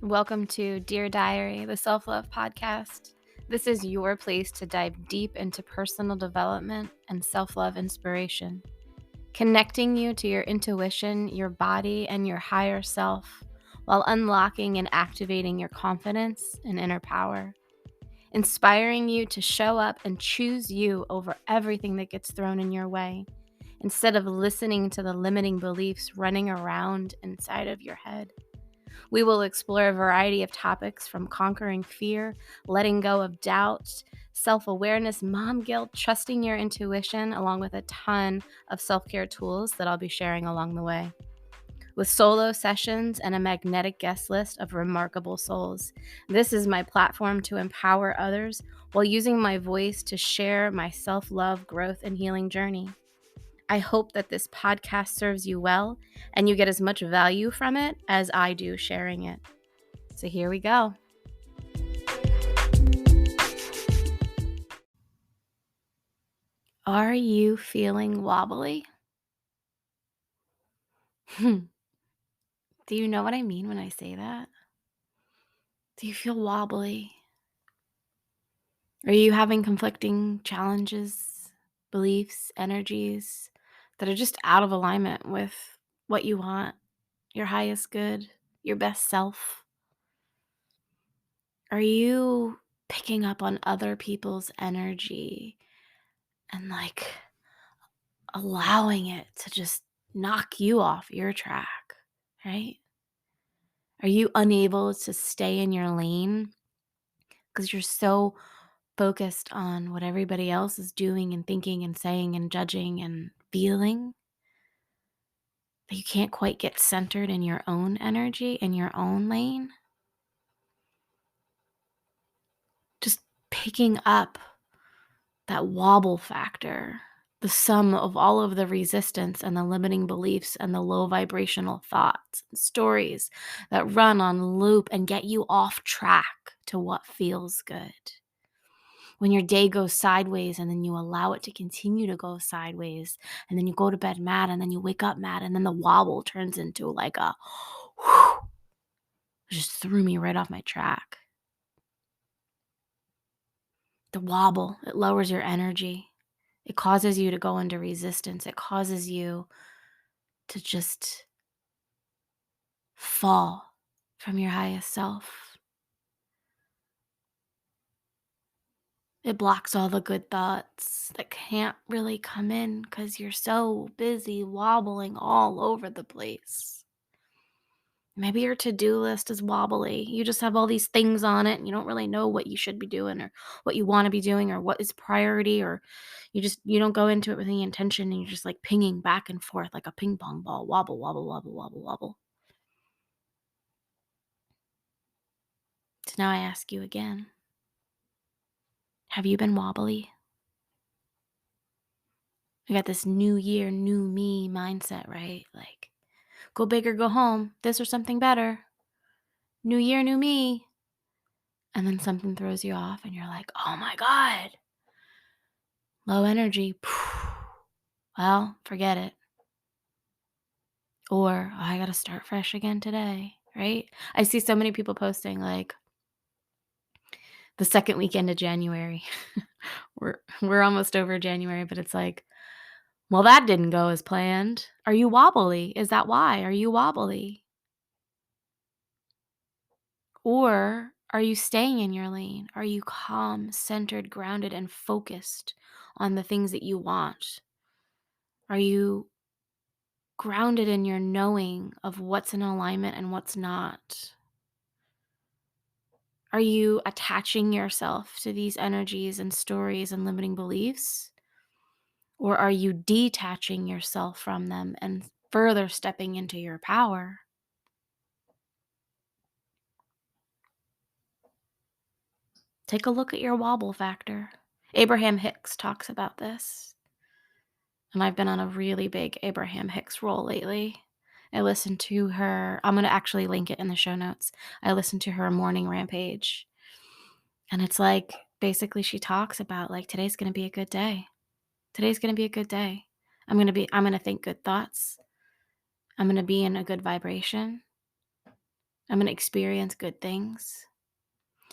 Welcome to Dear Diary, the self love podcast. This is your place to dive deep into personal development and self love inspiration, connecting you to your intuition, your body, and your higher self, while unlocking and activating your confidence and inner power, inspiring you to show up and choose you over everything that gets thrown in your way, instead of listening to the limiting beliefs running around inside of your head. We will explore a variety of topics from conquering fear, letting go of doubt, self awareness, mom guilt, trusting your intuition, along with a ton of self care tools that I'll be sharing along the way. With solo sessions and a magnetic guest list of remarkable souls, this is my platform to empower others while using my voice to share my self love, growth, and healing journey. I hope that this podcast serves you well and you get as much value from it as I do sharing it. So here we go. Are you feeling wobbly? Do you know what I mean when I say that? Do you feel wobbly? Are you having conflicting challenges, beliefs, energies that are just out of alignment with what you want, your highest good, your best self? Are you picking up on other people's energy and allowing it to just knock you off your track, right? Are you unable to stay in your lane because you're so focused on what everybody else is doing and thinking and saying and judging and feeling that you can't quite get centered in your own energy, in your own lane? Just picking up that wobble factor, the sum of all of the resistance and the limiting beliefs and the low vibrational thoughts and stories that run on loop and get you off track to what feels good. When your day goes sideways and then you allow it to continue to go sideways, and then you go to bed mad and then you wake up mad, and then the wobble turns into like a whew, it just threw me right off my track. The wobble, it lowers your energy. It causes you to go into resistance. It causes you to just fall from your highest self. It blocks all the good thoughts that can't really come in because you're so busy wobbling all over the place. Maybe your to-do list is wobbly. You just have all these things on it and you don't really know what you should be doing or what you want to be doing or what is priority, or you don't go into it with any intention and you're just like pinging back and forth like a ping pong ball. Wobble, wobble, wobble, wobble, wobble. So now I ask you again, have you been wobbly? We got this new year, new me mindset, right? Like, go big or go home, this or something better. New year, new me. And then something throws you off and you're like, oh my God, low energy. Well, forget it. Or I got to start fresh again today, right? I see so many people posting like the second weekend of January. we're almost over January, but it's like, well, that didn't go as planned. Are you wobbly? Is that why? Are you wobbly? Or are you staying in your lane? Are you calm, centered, grounded, and focused on the things that you want? Are you grounded in your knowing of what's in alignment and what's not? Are you attaching yourself to these energies and stories and limiting beliefs? Or are you detaching yourself from them and further stepping into your power? Take a look at your wobble factor. Abraham Hicks talks about this. And I've been on a really big Abraham Hicks roll lately. I listened to her, I'm going to actually link it in the show notes. I listened to her morning rampage. And it's like, basically she talks about like, today's going to be a good day. Today's going to be a good day. I'm going to think good thoughts. I'm going to be in a good vibration. I'm going to experience good things,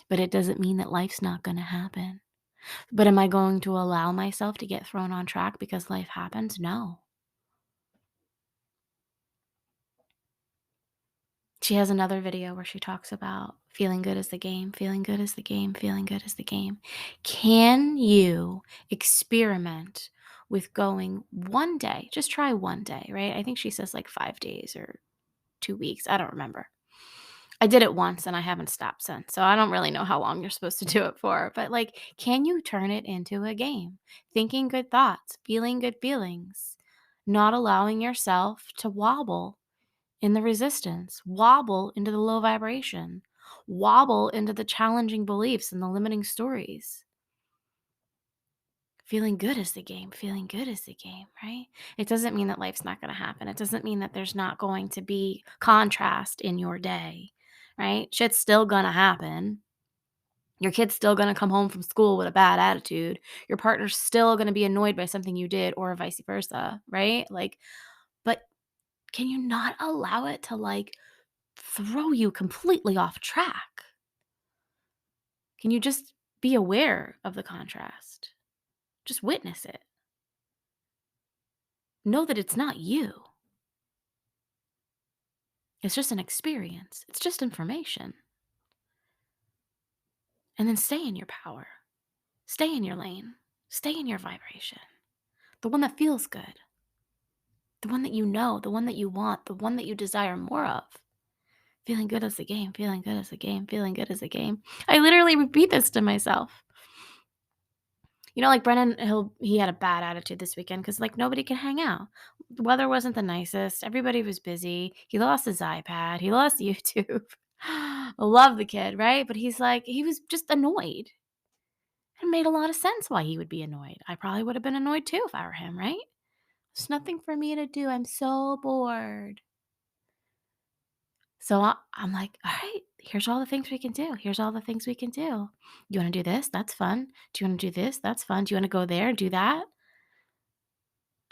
but it doesn't mean that life's not going to happen. But am I going to allow myself to get thrown on track because life happens? No. She has another video where she talks about feeling good is the game, feeling good is the game, feeling good is the game. Can you experiment with going one day? Just try one day, right? I think she says like 5 days or 2 weeks. I don't remember. I did it once and I haven't stopped since. So I don't really know how long you're supposed to do it for. But like, can you turn it into a game? Thinking good thoughts, feeling good feelings, not allowing yourself to wobble in the resistance, wobble into the low vibration, wobble into the challenging beliefs and the limiting stories. Feeling good is the game. Feeling good is the game, right? It doesn't mean that life's not going to happen. It doesn't mean that there's not going to be contrast in your day, right? Shit's still going to happen. Your kid's still going to come home from school with a bad attitude. Your partner's still going to be annoyed by something you did or vice versa, right? Like, but can you not allow it to throw you completely off track? Can you just be aware of the contrast? Just witness it. Know that it's not you. It's just an experience. It's just information. And then stay in your power. Stay in your lane. Stay in your vibration. The one that feels good. The one that you know, the one that you want, the one that you desire more of. Feeling good is the game. Feeling good is the game. Feeling good is the game. I literally repeat this to myself. Like Brennan, he had a bad attitude this weekend because nobody could hang out. The weather wasn't the nicest. Everybody was busy. He lost his iPad. He lost YouTube. I love the kid, right? But he was just annoyed. It made a lot of sense why he would be annoyed. I probably would have been annoyed too if I were him, right? There's nothing for me to do. I'm so bored. So I'm like, all right, here's all the things we can do. Here's all the things we can do. You want to do this? That's fun. Do you want to do this? That's fun. Do you want to go there and do that?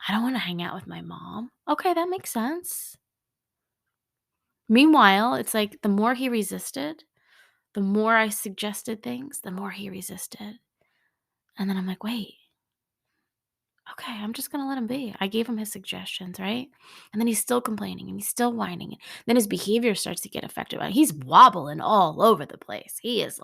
I don't want to hang out with my mom. Okay, that makes sense. Meanwhile, it's like the more he resisted, the more I suggested things, the more he resisted. And then I'm like, wait, okay, I'm just going to let him be. I gave him his suggestions, right? And then he's still complaining and he's still whining. Then his behavior starts to get affected by it. He's wobbling all over the place. He is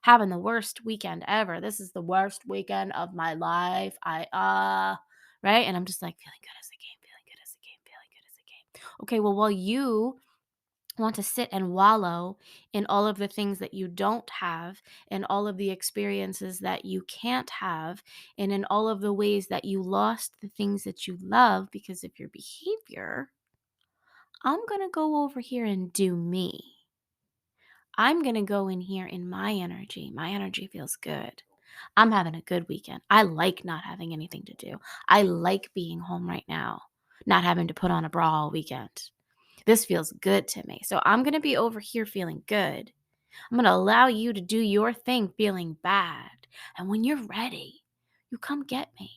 having the worst weekend ever. This is the worst weekend of my life. Right? And I'm just like, feeling good as a game, feeling good as a game, feeling good as a game. Okay, well, while you want to sit and wallow in all of the things that you don't have, and all of the experiences that you can't have, and in all of the ways that you lost the things that you love because of your behavior, I'm going to go over here and do me. I'm going to go in here in my energy. My energy feels good. I'm having a good weekend. I like not having anything to do. I like being home right now, not having to put on a bra all weekend. This feels good to me. So I'm going to be over here feeling good. I'm going to allow you to do your thing feeling bad. And when you're ready, you come get me.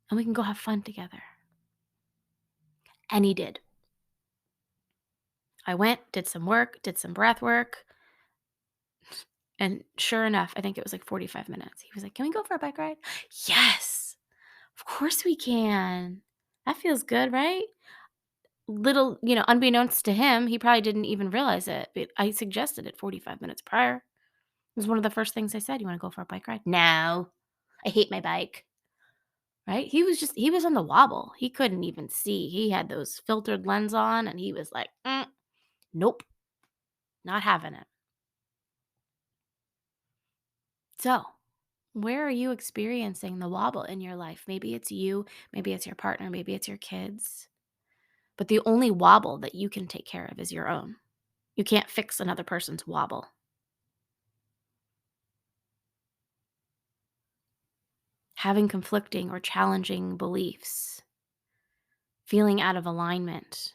And we can go have fun together. And he did. I went, did some work, did some breath work. And sure enough, I think it was 45 minutes. He was like, can we go for a bike ride? Yes, of course we can. That feels good, right? Little, unbeknownst to him, he probably didn't even realize it, but I suggested it 45 minutes prior. It was one of the first things I said. You want to go for a bike ride? No, I hate my bike. Right? He was on the wobble. He couldn't even see. He had those filtered lens on and he was like, nope, not having it. So, where are you experiencing the wobble in your life? Maybe it's you, maybe it's your partner, maybe it's your kids. But the only wobble that you can take care of is your own. You can't fix another person's wobble. Having conflicting or challenging beliefs, feeling out of alignment,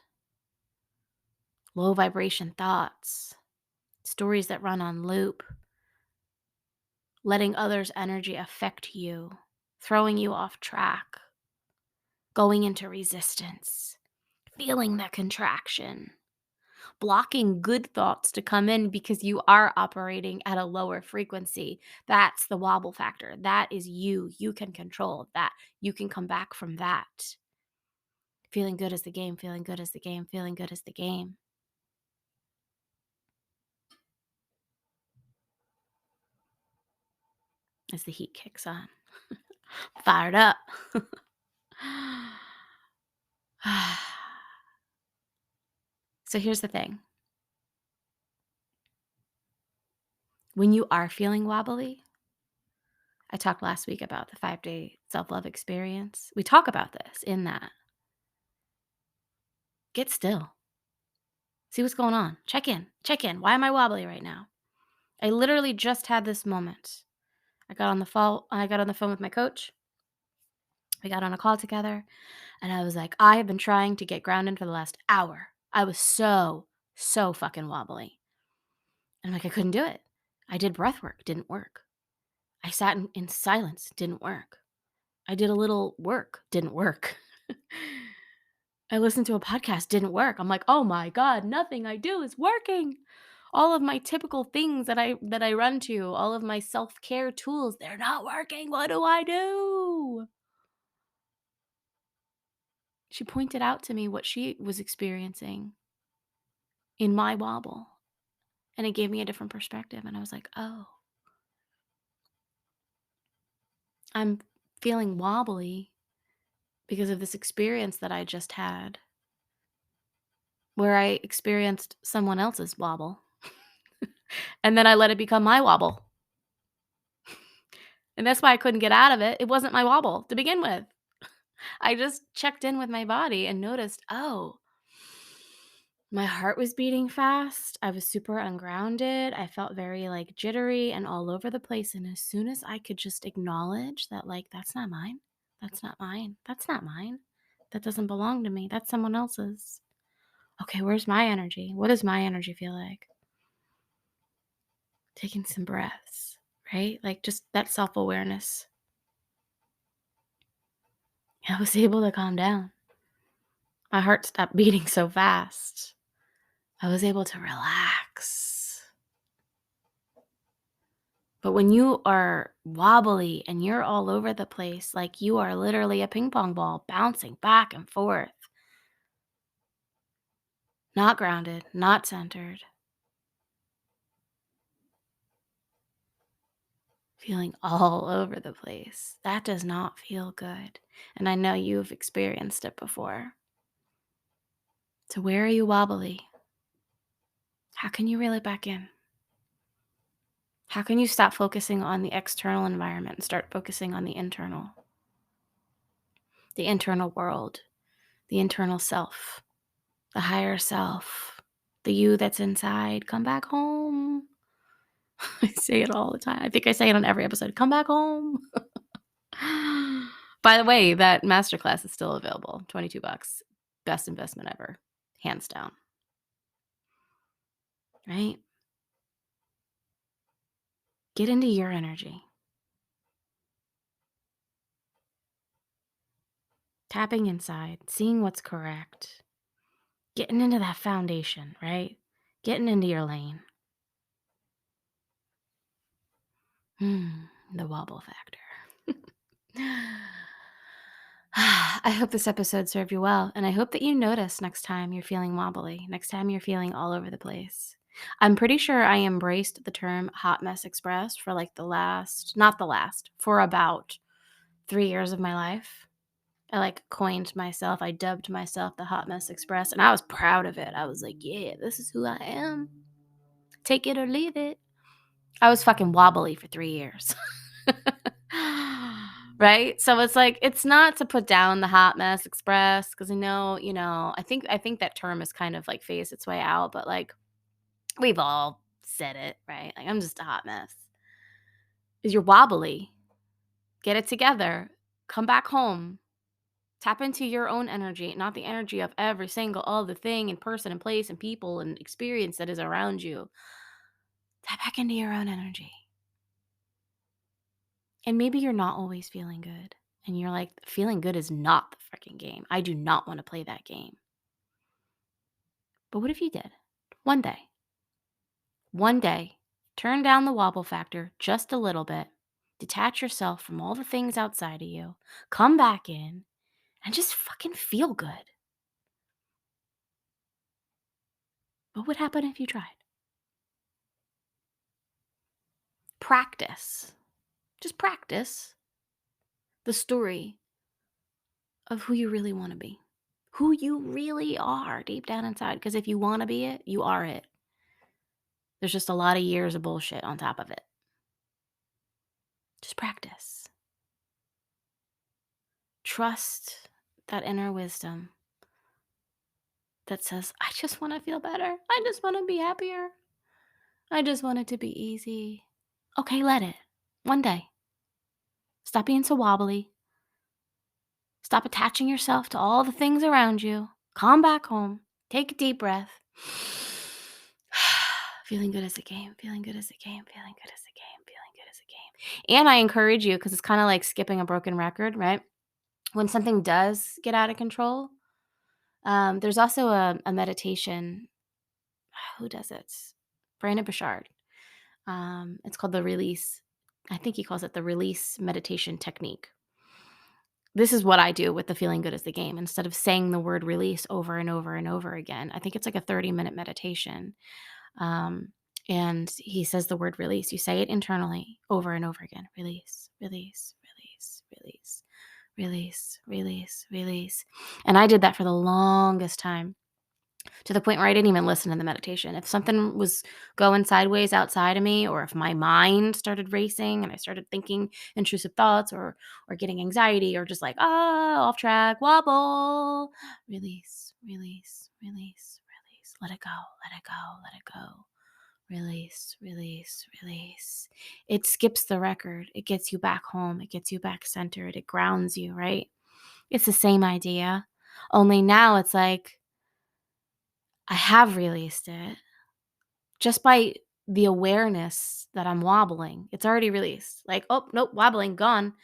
low vibration thoughts, stories that run on loop, letting others' energy affect you, throwing you off track, going into resistance, feeling the contraction, blocking good thoughts to come in because you are operating at a lower frequency. That's the wobble factor. That is you. You can control that. You can come back from that. Feeling good is the game, feeling good is the game, feeling good is the game. As the heat kicks on. Fired up. So here's the thing. When you are feeling wobbly, I talked last week about the 5-day self-love experience. We talk about this in that. Get still. See what's going on. Check in. Check in. Why am I wobbly right now? I literally just had this moment. I got on the phone with my coach. We got on a call together, and I was like, I have been trying to get grounded for the last hour. I was so fucking wobbly. And I'm like, I couldn't do it. I did breath work, didn't work. I sat in silence, didn't work. I did a little work, didn't work. I listened to a podcast, didn't work. I'm like, oh my God, nothing I do is working. All of my typical things that I run to, all of my self-care tools, they're not working. What do I do? She pointed out to me what she was experiencing in my wobble. And it gave me a different perspective. And I was like, oh, I'm feeling wobbly because of this experience that I just had, where I experienced someone else's wobble. And then I let it become my wobble. And that's why I couldn't get out of it. It wasn't my wobble to begin with. I just checked in with my body and noticed, oh, my heart was beating fast. I was super ungrounded. I felt very like jittery and all over the place. And as soon as I could just acknowledge that, like, that's not mine. That's not mine. That's not mine. That doesn't belong to me. That's someone else's. Okay, where's my energy? What does my energy feel like? Taking some breaths, right? Like just that self-awareness. I was able to calm down. My heart stopped beating so fast. I was able to relax. But when you are wobbly and you're all over the place, like you are literally a ping pong ball bouncing back and forth, not grounded, not centered, feeling all over the place, that does not feel good. And I know you've experienced it before. So where are you wobbly? How can you reel it back in? How can you stop focusing on the external environment and start focusing on the internal world, the internal self, the higher self, the you that's inside? Come back home. I say it all the time. I think I say it on every episode. Come back home. By the way, that masterclass is still available. $22. Best investment ever. Hands down. Right? Get into your energy. Tapping inside, seeing what's correct. Getting into that foundation, right? Getting into your lane. The wobble factor. I hope this episode served you well, and I hope that you notice next time you're feeling wobbly, next time you're feeling all over the place. I'm pretty sure I embraced the term hot mess express for like for about 3 years of my life. I like coined myself, I dubbed myself the hot mess express, and I was proud of it. I was like, yeah, this is who I am. Take it or leave it. I was fucking wobbly for 3 years. Right? So it's like, it's not to put down the hot mess express, because I know, I think that term is kind of like phased its way out, but like we've all said it, right? Like, I'm just a hot mess. Is you're wobbly. Get it together. Come back home. Tap into your own energy, not the energy of every single other thing and person and place and people and experience that is around you. Tap back into your own energy. And maybe you're not always feeling good. And you're like, feeling good is not the freaking game. I do not want to play that game. But what if you did? One day. One day. Turn down the wobble factor just a little bit. Detach yourself from all the things outside of you. Come back in and just fucking feel good. What would happen if you tried? Practice. Just practice the story of who you really want to be. Who you really are deep down inside. Because if you want to be it, you are it. There's just a lot of years of bullshit on top of it. Just practice. Trust that inner wisdom that says, I just want to feel better. I just want to be happier. I just want it to be easy. Okay, let it. One day. Stop being so wobbly. Stop attaching yourself to all the things around you. Calm back home. Take a deep breath. Feeling good as a game. Feeling good as a game. Feeling good as a game. Feeling good as a game. And I encourage you, because it's kind of like skipping a broken record, right? When something does get out of control, there's also a meditation. Who does it? Brandon Bouchard. It's called the release. I think he calls it the release meditation technique. This is what I do with the feeling good as the game. Instead of saying the word release over and over and over again, I think it's like a 30-minute meditation. And he says the word release. You say it internally over and over again. Release, release, release, release, release, release, release. And I did that for the longest time, to the point where I didn't even listen to the meditation. If something was going sideways outside of me, or if my mind started racing and I started thinking intrusive thoughts, or getting anxiety, or just like, off track, wobble, release, release, release, release, let it go, let it go, let it go. Release, release, release. It skips the record. It gets you back home. It gets you back centered. It grounds you, right? It's the same idea. Only now it's like, I have released it just by the awareness that I'm wobbling. It's already released. Like, oh, nope, wobbling, gone.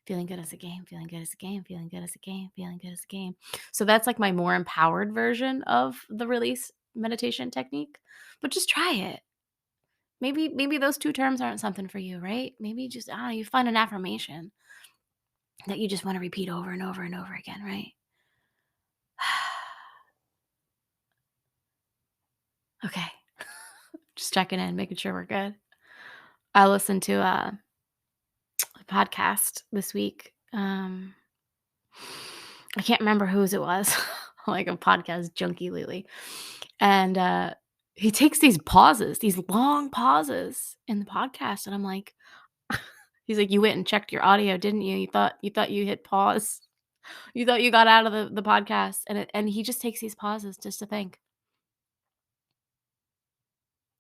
Feeling good as a game, feeling good as a game, feeling good as a game, feeling good as a game. So that's like my more empowered version of the release meditation technique. But just try it. Maybe those two terms aren't something for you, right? Maybe just, you find an affirmation that you just want to repeat over and over and over again, right? Okay. Just checking in, making sure we're good. I listened to a podcast this week. I can't remember whose it was. Like a podcast junkie lately. And he takes these pauses, these long pauses in the podcast. And I'm like, he's like, you went and checked your audio, didn't you? You thought you hit pause. You thought you got out of the podcast. And he just takes these pauses just to think.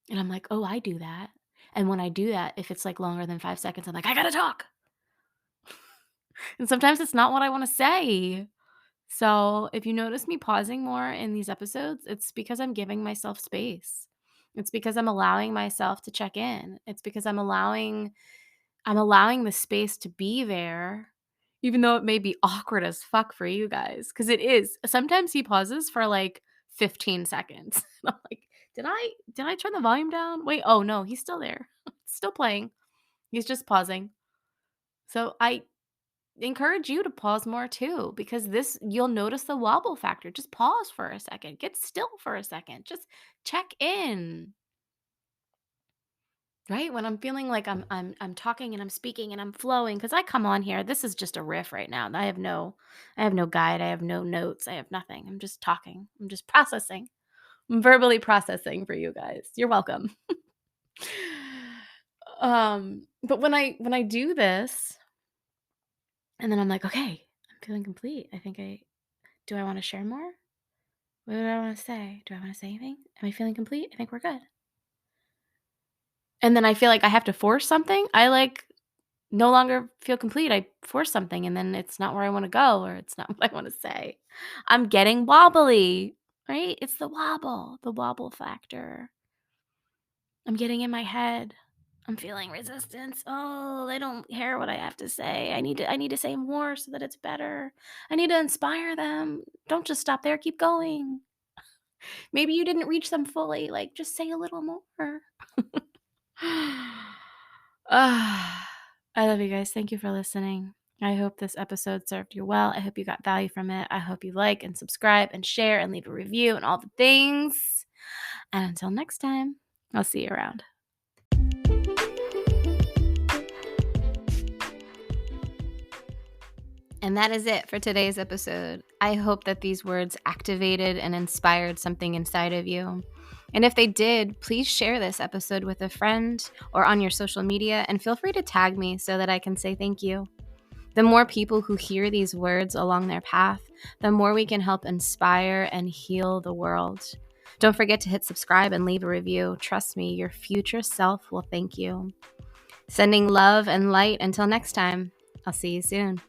And I'm like, oh, I do that. And when I do that, if it's like longer than 5 seconds, I'm like, I gotta talk. And sometimes it's not what I want to say. So if you notice me pausing more in these episodes, it's because I'm giving myself space. It's because I'm allowing myself to check in. It's because I'm allowing the space to be there, even though it may be awkward as fuck for you guys. Because it is. Sometimes he pauses for like 15 seconds. I'm like, did I turn the volume down? Wait, oh no, he's still there. Still playing. He's just pausing. So I encourage you to pause more too, because you'll notice the wobble factor. Just pause for a second. Get still for a second. Just check in. Right? When I'm feeling like I'm talking and I'm speaking and I'm flowing, because I come on here. This is just a riff right now. I have no guide. I have no notes. I have nothing. I'm just talking. I'm just processing. I'm verbally processing for you guys. You're welcome. But when I do this, and then I'm like, okay, I'm feeling complete. Do I want to share more? What do I want to say? Do I want to say anything? Am I feeling complete? I think we're good. And then I feel like I have to force something. I like no longer feel complete. I force something, and then it's not where I want to go, or it's not what I want to say. I'm getting wobbly, right? It's the wobble factor. I'm getting in my head. I'm feeling resistance. Oh, they don't hear what I have to say. I need to say more so that it's better. I need to inspire them. Don't just stop there. Keep going. Maybe you didn't reach them fully. Like, just say a little more. I love you guys. Thank you for listening. I hope this episode served you well. I hope you got value from it. I hope you like and subscribe and share and leave a review and all the things. And until next time, I'll see you around. And that is it for today's episode. I hope that these words activated and inspired something inside of you. And if they did, please share this episode with a friend or on your social media, and feel free to tag me so that I can say thank you. The more people who hear these words along their path, the more we can help inspire and heal the world. Don't forget to hit subscribe and leave a review. Trust me, your future self will thank you. Sending love and light until next time. I'll see you soon.